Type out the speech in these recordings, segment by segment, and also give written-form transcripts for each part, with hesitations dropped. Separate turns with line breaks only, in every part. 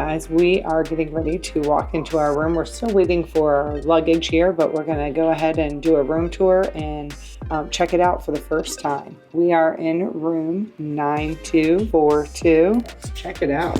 guys, we are getting ready to walk into our room. We're still waiting for our luggage here, but we're going to go ahead and do a room tour and check it out for the first time. We are in room 9242. Let's check it out.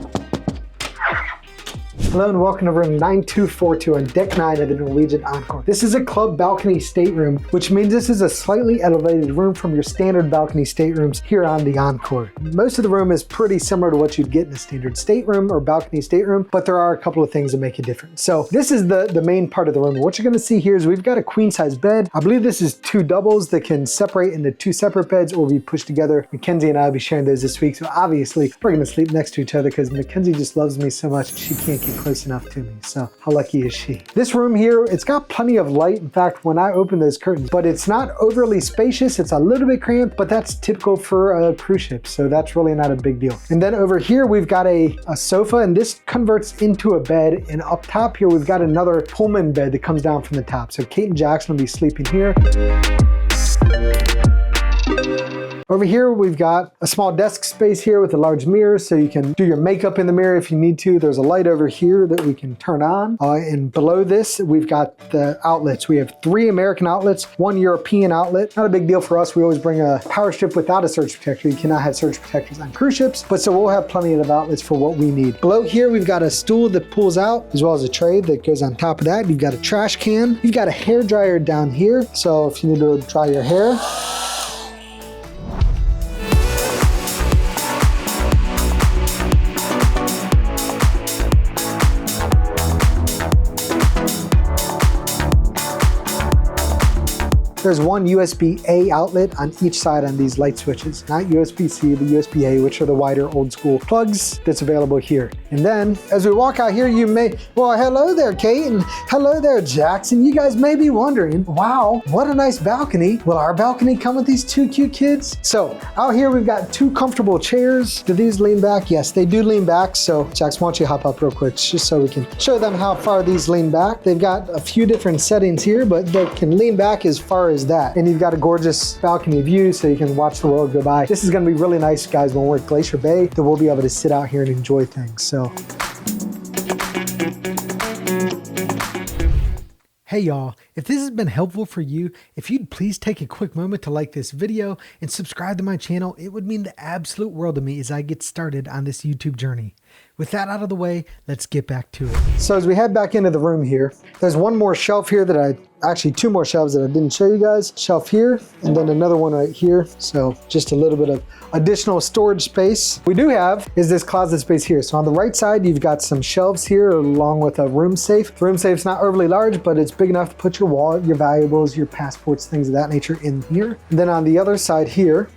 Hello and welcome to room 9242 on deck 9 of the Norwegian Encore. This is a club balcony stateroom, which means this is a slightly elevated room from your standard balcony staterooms here on the Encore. Most of the room is pretty similar to what you'd get in a standard stateroom or balcony stateroom, but there are a couple of things that make it different. So this is the main part of the room. What you're gonna see here is we've got a queen size bed. I believe this is 2 doubles that can separate into 2 separate beds or be pushed together. Mackenzie and I will be sharing those this week. So obviously we're gonna sleep next to each other because Mackenzie just loves me so much. She can't get close enough to me, so how lucky is she? This room here, it's got plenty of light. In fact, when I open those curtains, but it's not overly spacious. It's a little bit cramped, but that's typical for a cruise ship, so that's really not a big deal. And then over here, we've got a sofa, and this converts into a bed, and up top here, we've got another Pullman bed that comes down from the top. So Kate and Jackson will be sleeping here. Over here, we've got a small desk space here with a large mirror so you can do your makeup in the mirror if you need to. There's a light over here that we can turn on. And below this, we've got the outlets. We have 3 American outlets, 1 European outlet. Not a big deal for us. We always bring a power strip without a surge protector. You cannot have surge protectors on cruise ships, but so we'll have plenty of outlets for what we need. Below here, we've got a stool that pulls out, as well as a tray that goes on top of that. You've got a trash can. You've got a hair dryer down here. So if you need to dry your hair, there's 1 USB-A outlet on each side on these light switches, not USB-C, but USB-A, which are the wider old school plugs that's available here. And then as we walk out here, you may, well, hello there, Kate, and hello there, Jackson. You guys may be wondering, wow, what a nice balcony. Will our balcony come with these 2 cute kids? So out here, we've got 2 comfortable chairs. Do these lean back? Yes, they do lean back. So Jackson, why don't you hop up real quick, just so we can show them how far these lean back. They've got a few different settings here, but they can lean back as far as that. And you've got a gorgeous balcony view so you can watch the world go by. This is gonna be really nice, guys, when we're at Glacier Bay, that we'll be able to sit out here and enjoy things, so. Hey y'all, if this has been helpful for you, if you'd please take a quick moment to like this video and subscribe to my channel, it would mean the absolute world to me as I get started on this YouTube journey. With that out of the way, let's get back to it. So as we head back into the room here, there's 1 more shelf here that actually 2 more shelves that I didn't show you guys. Shelf here, and then another one right here. So just a little bit of additional storage space. We do have is this closet space here. So on the right side, you've got some shelves here along with a room safe. The room safe's not overly large, but it's big enough to put your wallet, your valuables, your passports, things of that nature in here. And then on the other side here,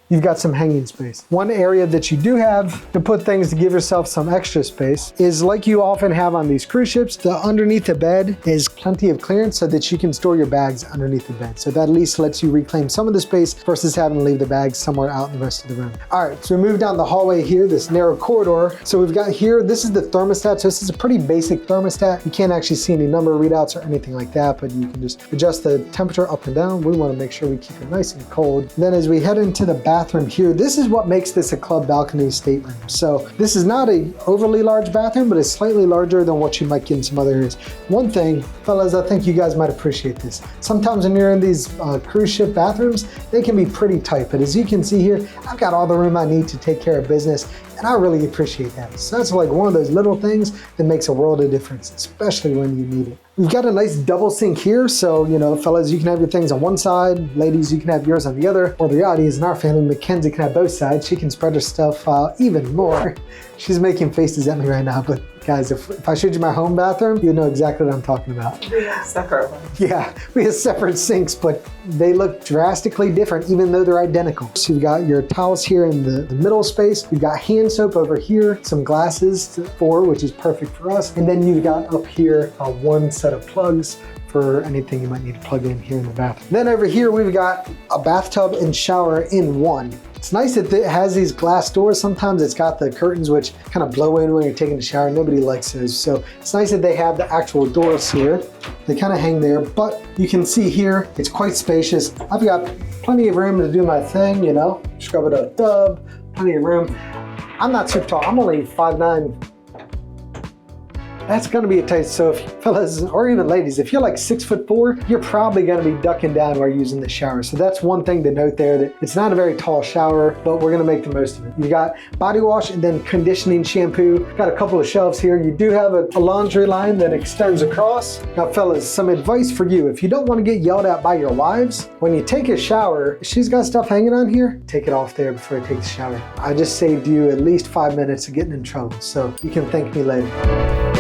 you've got some hanging space. One area that you do have to put things to give yourself some extra space is like you often have on these cruise ships, the underneath the bed is plenty of clearance so that you can store your bags underneath the bed. So that at least lets you reclaim some of the space versus having to leave the bags somewhere out in the rest of the room. All right, so we move down the hallway here, this narrow corridor. So we've got here, this is the thermostat. So this is a pretty basic thermostat. You can't actually see any number readouts or anything like that, but you can just adjust the temperature up and down. We wanna make sure we keep it nice and cold. And then as we head into the bathroom here, this is what makes this a club balcony stateroom. So this is not a overly large bathroom, but it's slightly larger than what you might get in some other areas. One thing, fellas, I think you guys might appreciate this. Sometimes when you're in these cruise ship bathrooms, they can be pretty tight, but as you can see here, I've got all the room I need to take care of business, and I really appreciate that. So that's like one of those little things that makes a world of difference, especially when you need it. We've got a nice double sink here, so, you know, fellas, you can have your things on one side, ladies, you can have yours on the other, or the reality is in our family, Mackenzie can have both sides. She can spread her stuff even more. She's making faces at me right now, but guys, if I showed you my home bathroom, you'd know exactly what I'm talking about.
We have separate ones.
Yeah, we have separate sinks, but they look drastically different, even though they're identical. So you've got your towels here in the middle space. You've got hand soap over here, some glasses which is perfect for us. And then you've got up here 1 set of plugs for anything you might need to plug in here in the bathroom. Then over here, we've got a bathtub and shower in one. It's nice that it has these glass doors. Sometimes it's got the curtains which kind of blow in when you're taking a shower. Nobody likes those. So it's nice that they have the actual doors here. They kind of hang there, but you can see here, it's quite spacious. I've got plenty of room to do my thing, you know, scrub it up tub, plenty of room. I'm not super tall. I'm only 5'9", That's gonna be a tight, so if fellas, or even ladies, if you're like 6'4", you're probably gonna be ducking down while using the shower. So that's one thing to note there, that it's not a very tall shower, but we're gonna make the most of it. You got body wash and then conditioning shampoo. Got a couple of shelves here. You do have a laundry line that extends across. Now fellas, some advice for you. If you don't wanna get yelled at by your wives, when you take a shower, if she's got stuff hanging on here, take it off there before you take the shower. I just saved you at least 5 minutes of getting in trouble, so you can thank me later.